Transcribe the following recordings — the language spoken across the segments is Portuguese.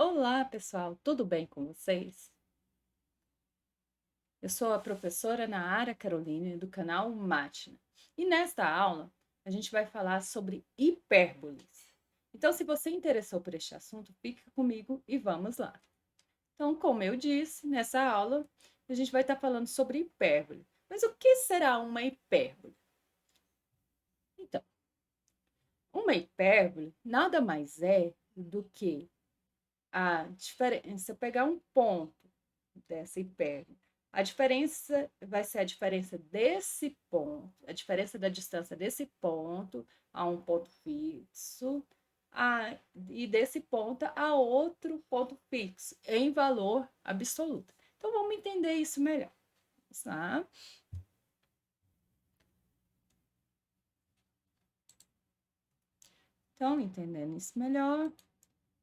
Olá, pessoal, tudo bem com vocês? Eu sou a professora Naara Carolina, do canal Mátina. E nesta aula, a gente vai falar sobre hipérboles. Então, se você interessou por este assunto, fica comigo e vamos lá. Então, como eu disse, nessa aula, a gente vai estar falando sobre hipérbole. Mas o que será uma hipérbole? Então, uma hipérbole nada mais é do que a diferença, pegar um ponto dessa hipérbole. A diferença vai ser a diferença desse ponto, a diferença da distância desse ponto a um ponto fixo, e desse ponto a outro ponto fixo, em valor absoluto. Então, vamos entender isso melhor, tá? Então, entendendo isso melhor,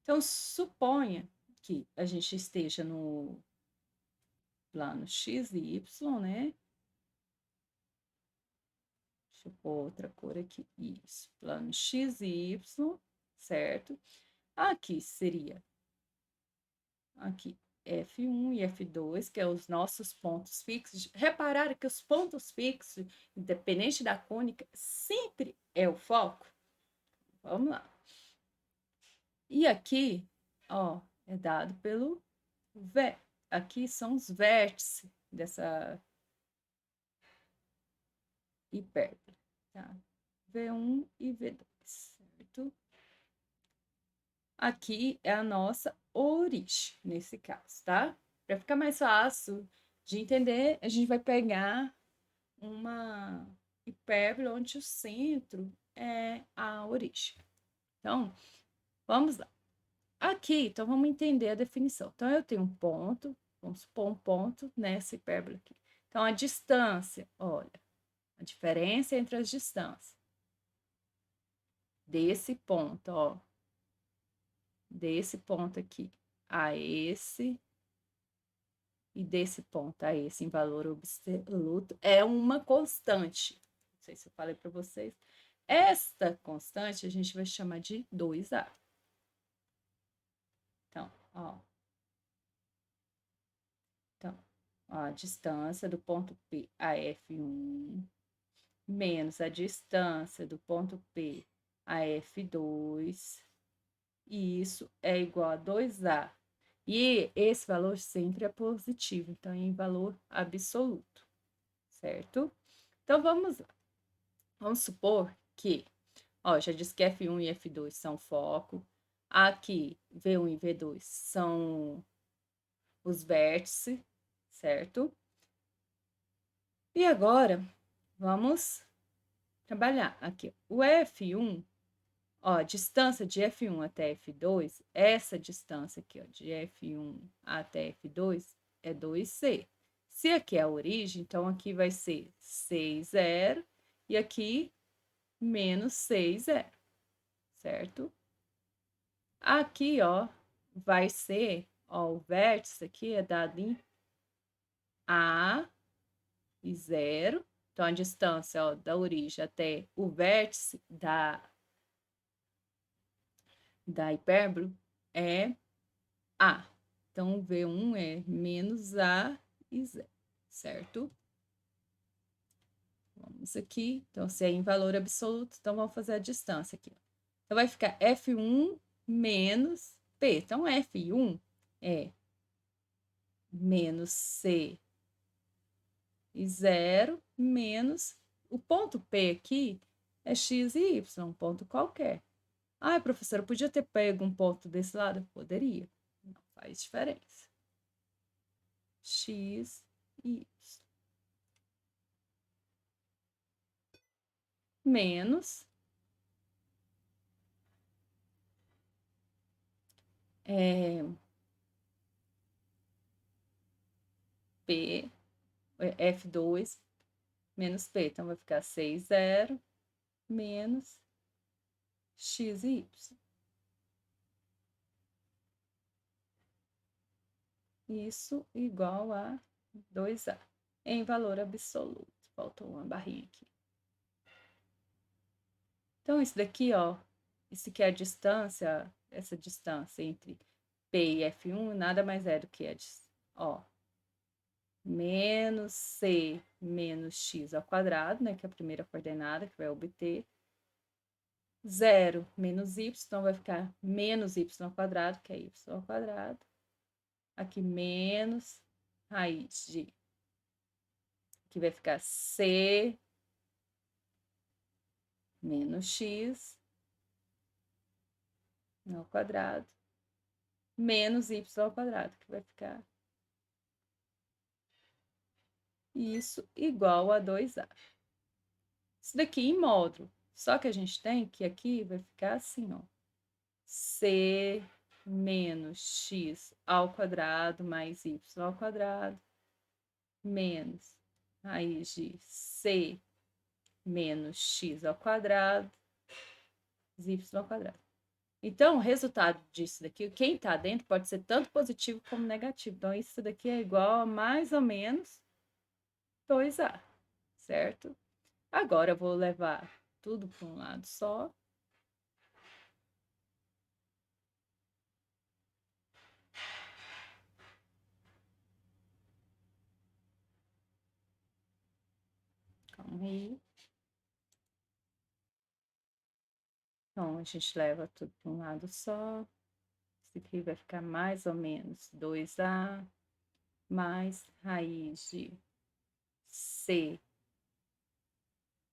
então suponha que a gente esteja no plano x e y, né? Deixa eu pôr outra cor aqui. Isso, plano x e y, certo? Aqui seria aqui F1 e F2, que é os nossos pontos fixos. Reparar que os pontos fixos, independente da cônica, sempre é o foco. Vamos lá. E aqui, ó, é dado pelo aqui são os vértices dessa hipérbole, tá? V1 e V2, certo? Aqui é a nossa origem, nesse caso, tá? Para ficar mais fácil de entender, a gente vai pegar uma hipérbole onde o centro é a origem. Então, vamos lá. Aqui, então, vamos entender a definição. Então, eu tenho um ponto, vamos supor um ponto nessa hipérbole aqui. Então, a distância, olha, a diferença entre as distâncias desse ponto, ó, desse ponto aqui a esse e desse ponto a esse em valor absoluto é uma constante. Não sei se eu falei para vocês. Esta constante a gente vai chamar de 2A. Então, ó. Então, ó, a distância do ponto P a F1 menos a distância do ponto P a F2, e isso é igual a 2A. E esse valor sempre é positivo, então é em valor absoluto, certo? Então, vamos lá. Vamos supor que, ó, já disse que F1 e F2 são foco. Aqui, V1 e V2 são os vértices, certo? E agora, vamos trabalhar aqui. O F1, ó, a distância de F1 até F2, essa distância aqui, ó, de F1 até F2 é 2C. Se aqui é a origem, então aqui vai ser 6, 0, e aqui menos 6, 0, certo? Aqui, ó, vai ser, ó, o vértice aqui é dado em A e 0. Então, a distância, ó, da origem até o vértice da hipérbole é A. Então, V1 é menos A e 0, certo? Vamos aqui. Então, se é em valor absoluto, então vamos fazer a distância aqui. Então, vai ficar F1 menos P. Então, F1 é menos C e 0 menos o ponto P aqui é x e y, um ponto qualquer. Ah, professora, podia ter pego um ponto desse lado? Poderia. Não faz diferença. X e y. Menos P, F2 menos P. Então, vai ficar 6, 0 menos x e y. Isso igual a 2A em valor absoluto. Faltou uma barrinha aqui. Então, isso daqui, ó, isso aqui é a distância, essa distância entre P e F1 nada mais é do que ó, menos C menos x ao quadrado, né, que é a primeira coordenada que vai obter. 0 menos y, então vai ficar menos y ao quadrado, que é y ao quadrado. Aqui menos raiz de, que vai ficar C menos x ao quadrado, menos y ao quadrado, que vai ficar isso igual a 2a. Isso daqui em módulo. Só que a gente tem que aqui vai ficar assim, ó. C menos x ao quadrado mais y ao quadrado menos raiz de C menos x ao quadrado y ao quadrado. Então, o resultado disso daqui, quem está dentro pode ser tanto positivo como negativo. Então, isso daqui é igual a mais ou menos 2a, certo? Agora, eu vou levar tudo para um lado só. Calma aí. Então, a gente leva tudo para um lado só. Isso aqui vai ficar mais ou menos 2a mais raiz de C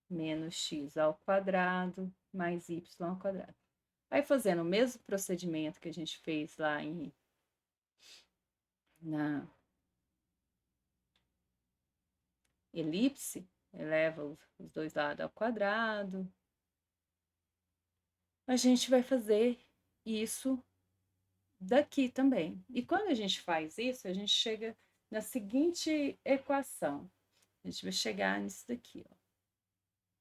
menos x ao quadrado mais y ao quadrado. Aí, fazendo o mesmo procedimento que a gente fez lá na elipse, eleva os dois lados ao quadrado. A gente vai fazer isso daqui também. E quando a gente faz isso, a gente chega na seguinte equação. A gente vai chegar nisso daqui, ó.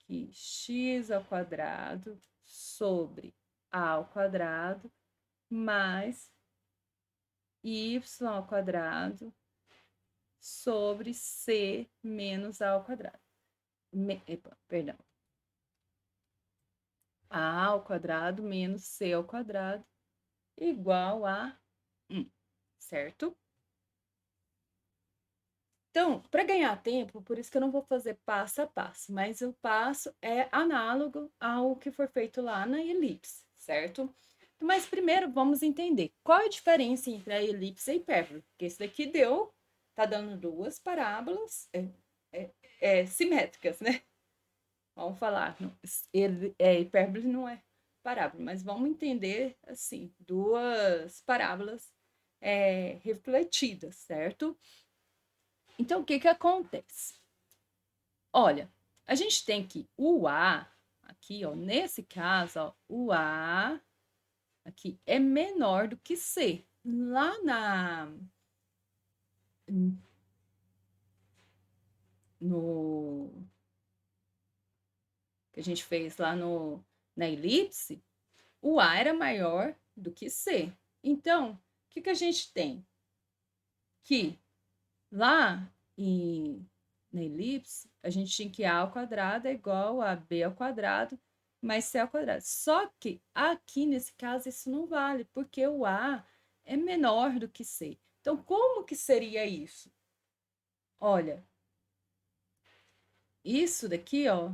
Que x ao quadrado sobre a ao quadrado mais y ao quadrado sobre c menos a ao quadrado. Perdão. A ao quadrado menos c ao quadrado igual a 1, certo? Então, para ganhar tempo, por isso que eu não vou fazer passo a passo, mas o passo é análogo ao que for feito lá na elipse, certo? Mas primeiro vamos entender qual é a diferença entre a elipse e a hipérbole, porque esse daqui tá dando duas parábolas simétricas, né? Vamos falar, hipérbole não é parábola, mas vamos entender assim, duas parábolas refletidas, certo? Então, o que que acontece? Olha, a gente tem que o A, aqui, ó, nesse caso, ó, o A aqui é menor do que C. Lá no que a gente fez lá na elipse, o A era maior do que C. Então, o que que a gente tem? Que lá na elipse, a gente tinha que A ao quadrado é igual a B ao quadrado mais C ao quadrado. Só que aqui, nesse caso, isso não vale, porque o A é menor do que C. Então, como que seria isso? Olha, isso daqui, ó,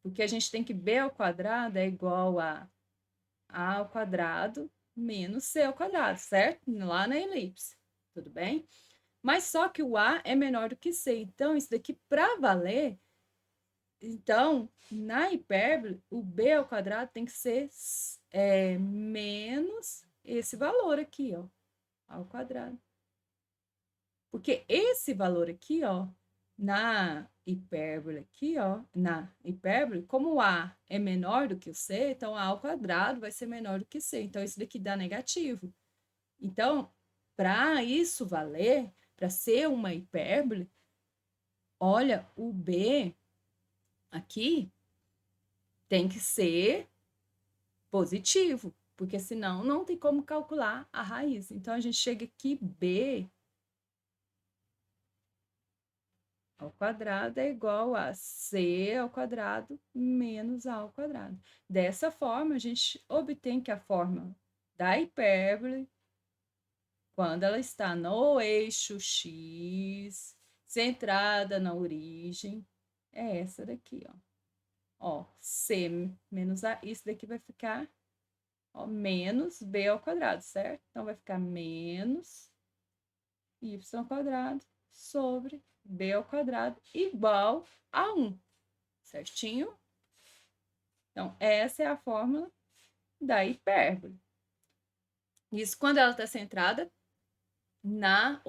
porque a gente tem que B ao quadrado é igual a A ao quadrado menos C ao quadrado, certo? Lá na elipse, tudo bem? Mas só que o A é menor do que C. Então, isso daqui, para valer, então, na hipérbole, o B ao quadrado tem que ser menos esse valor aqui, ó, ao quadrado. Porque esse valor aqui, ó, na hipérbole aqui, ó, na hipérbole, como o A é menor do que o C, então A ao quadrado vai ser menor do que C. Então, isso daqui dá negativo. Então, para isso valer, para ser uma hipérbole, olha, o B aqui tem que ser positivo, porque senão não tem como calcular a raiz. Então, a gente chega aqui, B ao quadrado é igual a C ao quadrado menos A ao quadrado. Dessa forma, a gente obtém que a forma da hipérbole quando ela está no eixo X, centrada na origem, é essa daqui, ó. Ó, C menos A, isso daqui vai ficar, ó, menos B ao quadrado, certo? Então, vai ficar menos y ao quadrado sobre B ao quadrado igual a 1, certinho? Então, essa é a fórmula da hipérbole. Isso quando ela está centrada na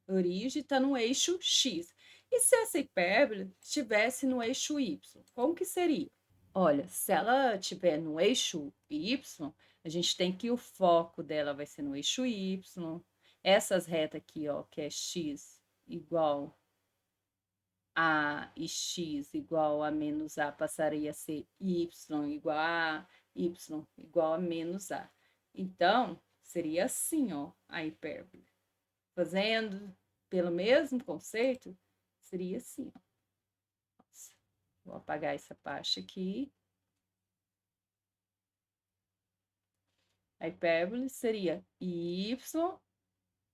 origem, está no eixo X. E se essa hipérbole estivesse no eixo Y, como que seria? Olha, se ela estiver no eixo Y, a gente tem que o foco dela vai ser no eixo Y. Essas retas aqui, ó, que é X igual a e X igual a menos A, passaria a ser Y igual a Y igual a menos A. Então, seria assim, ó, a hipérbole. Fazendo pelo mesmo conceito, seria assim, ó. Nossa, vou apagar essa parte aqui. A hipérbole seria y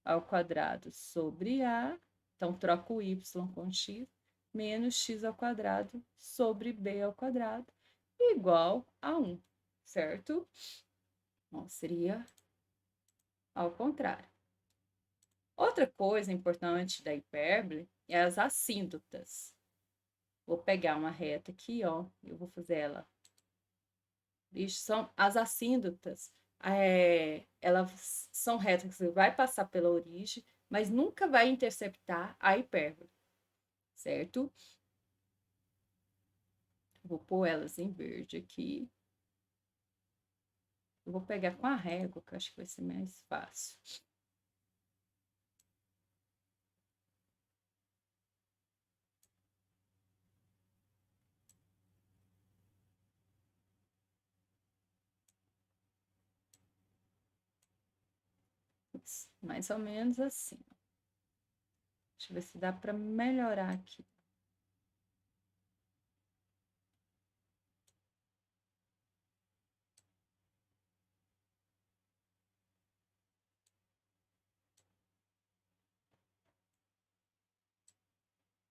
ao quadrado sobre A, então troco o y com x, menos x ao quadrado sobre b ao quadrado, igual a 1, certo? Então, seria ao contrário. Outra coisa importante da hipérbole é as assíntotas. Vou pegar uma reta aqui, ó, eu vou fazer ela. Isso são as assíntotas. Elas são retas que você vai passar pela origem, mas nunca vai interceptar a hipérbole, certo? Vou pôr elas em verde aqui. Eu vou pegar com a régua, que eu acho que vai ser mais fácil. Mais ou menos assim. Deixa eu ver se dá para melhorar aqui.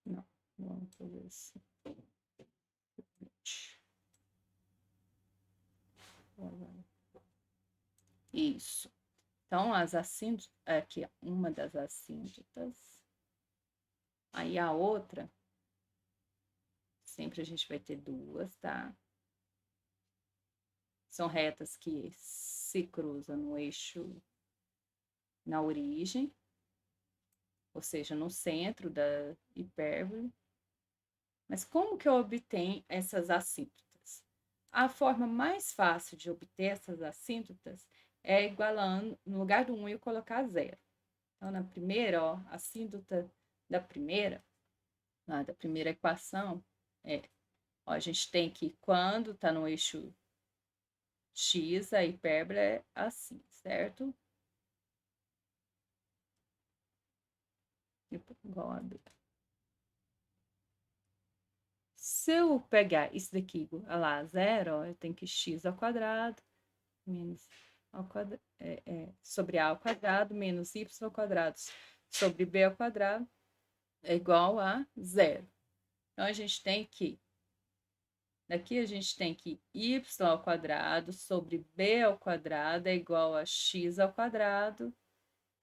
Não, vamos fazer assim. Isso. Então, as assíntotas, aqui, uma das assíntotas. Aí a outra, sempre a gente vai ter duas, tá? São retas que se cruzam no eixo, na origem, ou seja, no centro da hipérbole. Mas como que eu obtenho essas assíntotas? A forma mais fácil de obter essas assíntotas é igualando, no lugar do 1, eu colocar 0. Então, na primeira, ó, a assíntota da primeira equação, ó, a gente tem que, quando está no eixo X, a hipérbole é assim, certo? Igual a B. Se eu pegar isso daqui igual a 0, ó, eu tenho que x ao quadrado menos ao quadrado, sobre a ao quadrado menos y ao quadrado sobre b ao quadrado é igual a 0. Então, a gente tem que, daqui a gente tem que y ao quadrado sobre b ao quadrado é igual a x ao quadrado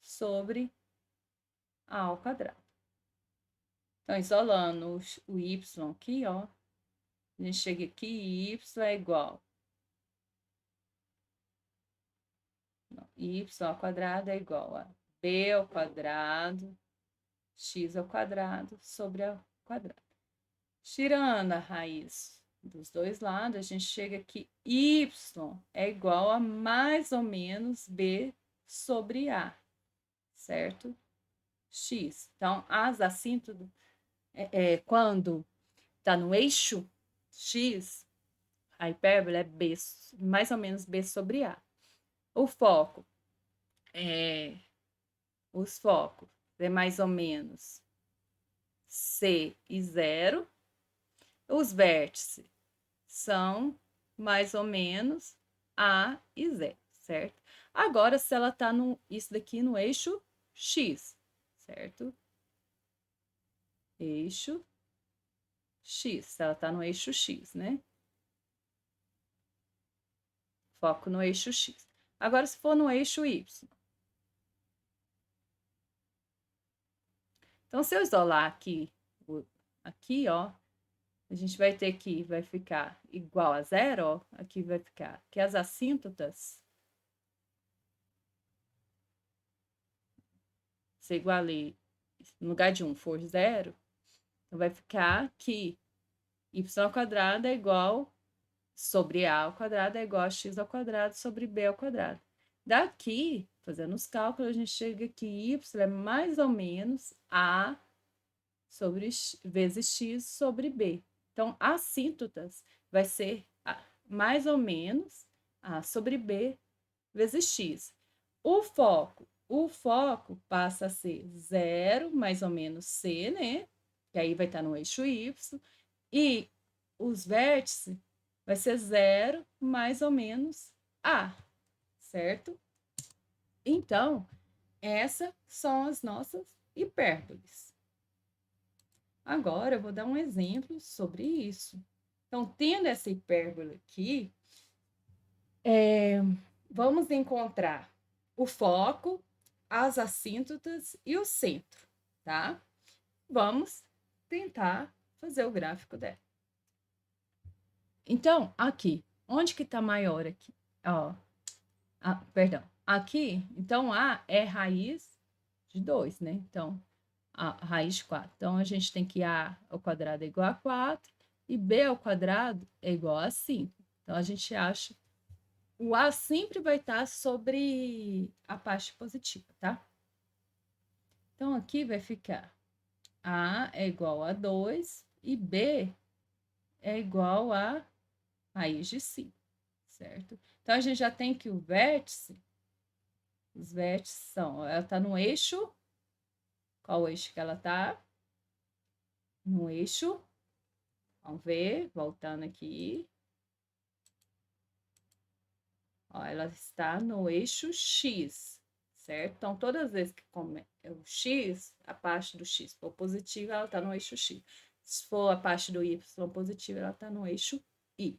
sobre a ao quadrado. Então, isolando o y aqui, ó, a gente chega aqui e y é igual. Y ao quadrado é igual a b ao quadrado, x ao quadrado sobre a quadrado. Tirando a raiz dos dois lados, a gente chega que y é igual a mais ou menos b sobre a, certo? X. Então, as assíntotas, quando está no eixo X, a hipérbole é b, mais ou menos b sobre a. O foco, os focos é mais ou menos C e 0. Os vértices são mais ou menos A e 0, certo? Agora, se ela tá isso daqui no eixo X, certo? Eixo X, se ela tá no eixo X, né? Foco no eixo X. Agora, se for no eixo Y. Então, se eu isolar aqui, ó, a gente vai ter que vai ficar igual a zero, ó, aqui vai ficar que as assíntotas se iguale, no lugar de 1 for zero, então vai ficar que y² é igual sobre a ao quadrado é igual a x² sobre b ao quadrado. Daqui, fazendo os cálculos, a gente chega que y é mais ou menos a sobre vezes x sobre b. Então, assíntotas vai ser mais ou menos a sobre b vezes x. O foco passa a ser 0 mais ou menos c, né? Que aí vai estar no eixo y. E os vértices vai ser 0 mais ou menos a, certo? Então, essas são as nossas hipérboles. Agora, eu vou dar um exemplo sobre isso. Então, tendo essa hipérbole aqui, vamos encontrar o foco, as assíntotas e o centro, tá? Vamos tentar fazer o gráfico dela. Então, aqui, onde que tá maior aqui? Ó, perdão, aqui, então, A é raiz de 2, né? Então, a raiz de 4. Então, a gente tem que A ao quadrado é igual a 4 e B ao quadrado é igual a 5. Então, a gente acha o A sempre vai estar sobre a parte positiva, tá? Então, aqui vai ficar A é igual a 2 e B é igual a raiz de 5, certo? Então, a gente já tem que o vértice, os vértices são, ela está no eixo, qual o eixo que ela está? No eixo, vamos ver, voltando aqui. Ó, ela está no eixo X, certo? Então, todas as vezes que o X, a parte do X for positiva, ela está no eixo X. Se for a parte do Y positiva, ela está no eixo Y.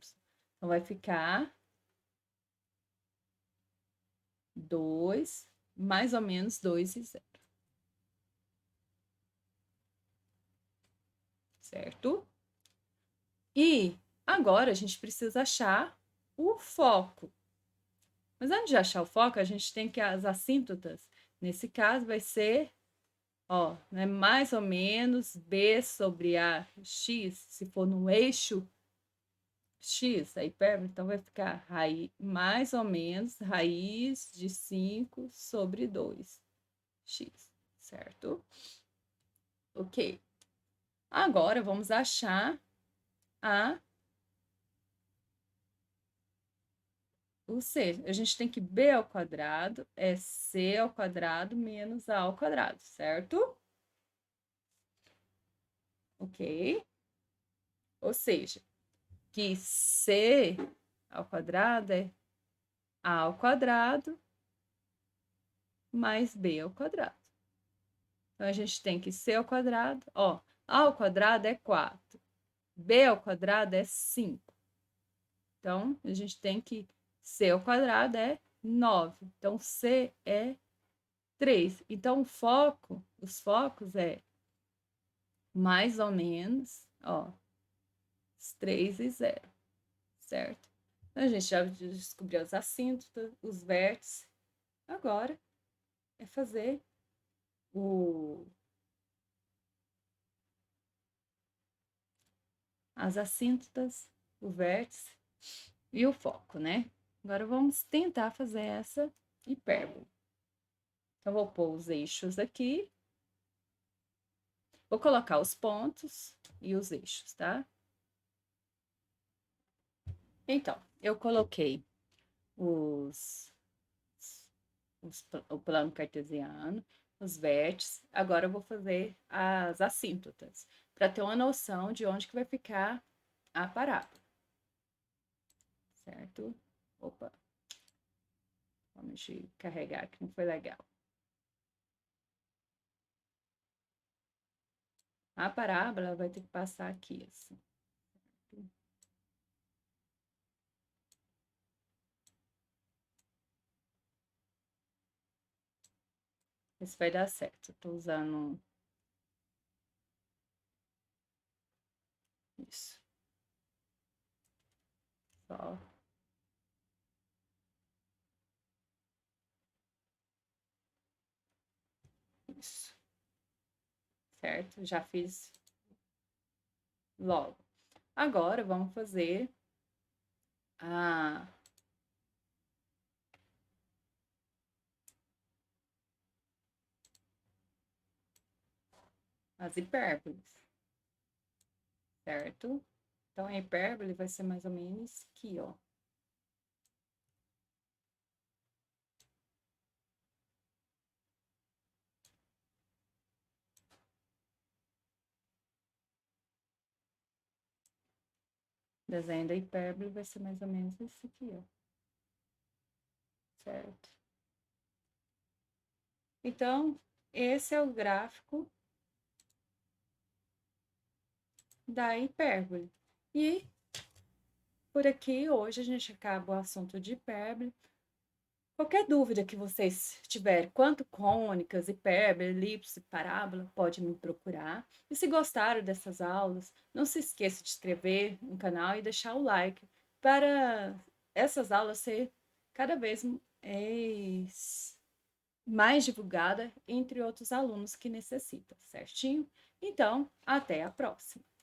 Então, vai ficar 2, mais ou menos 2 e 0. Certo? E agora a gente precisa achar o foco. Mas antes de achar o foco, a gente tem que as assíntotas, nesse caso, vai ser, ó, né, mais ou menos B sobre a x, se for no eixo x, a hipérbole, então vai ficar raiz, mais ou menos raiz de 5 sobre 2x, certo? Ok. Agora, vamos achar ou seja, a gente tem que b ao quadrado é c ao quadrado menos a ao quadrado, certo? Ok? Ou seja, que c ao quadrado é a ao quadrado mais b ao quadrado. Então, a gente tem que c ao quadrado, ó, a ao quadrado é 4, b ao quadrado é 5. Então, a gente tem que c ao quadrado é 9. Então, c é 3. Então, os focos é mais ou menos, ó, 3 e 0, certo? Então, a gente já descobriu as assíntotas, os vértices. Agora, é fazer as assíntotas, o vértice e o foco, né? Agora, vamos tentar fazer essa hipérbole. Então, vou pôr os eixos aqui. Vou colocar os pontos e os eixos, tá? Então, eu coloquei o plano cartesiano, os vértices. Agora eu vou fazer as assíntotas, para ter uma noção de onde que vai ficar a parábola. Certo? Opa. formas de carregar que não foi legal. A parábola vai ter que passar aqui, assim. Esse vai dar certo. Eu tô usando isso. Só. Isso. Certo? Já fiz logo. Agora, vamos fazer as hipérboles. Certo? Então, a hipérbole vai ser mais ou menos aqui, ó. O desenho da hipérbole vai ser mais ou menos esse aqui, ó. Certo? Então, esse é o gráfico da hipérbole. E por aqui, hoje, a gente acaba o assunto de hipérbole. Qualquer dúvida que vocês tiverem quanto cônicas, hipérbole, elipse, parábola, pode me procurar. E se gostaram dessas aulas, não se esqueça de inscrever no canal e deixar o like para essas aulas ser cada vez mais divulgada entre outros alunos que necessitam, certinho? Então, até a próxima!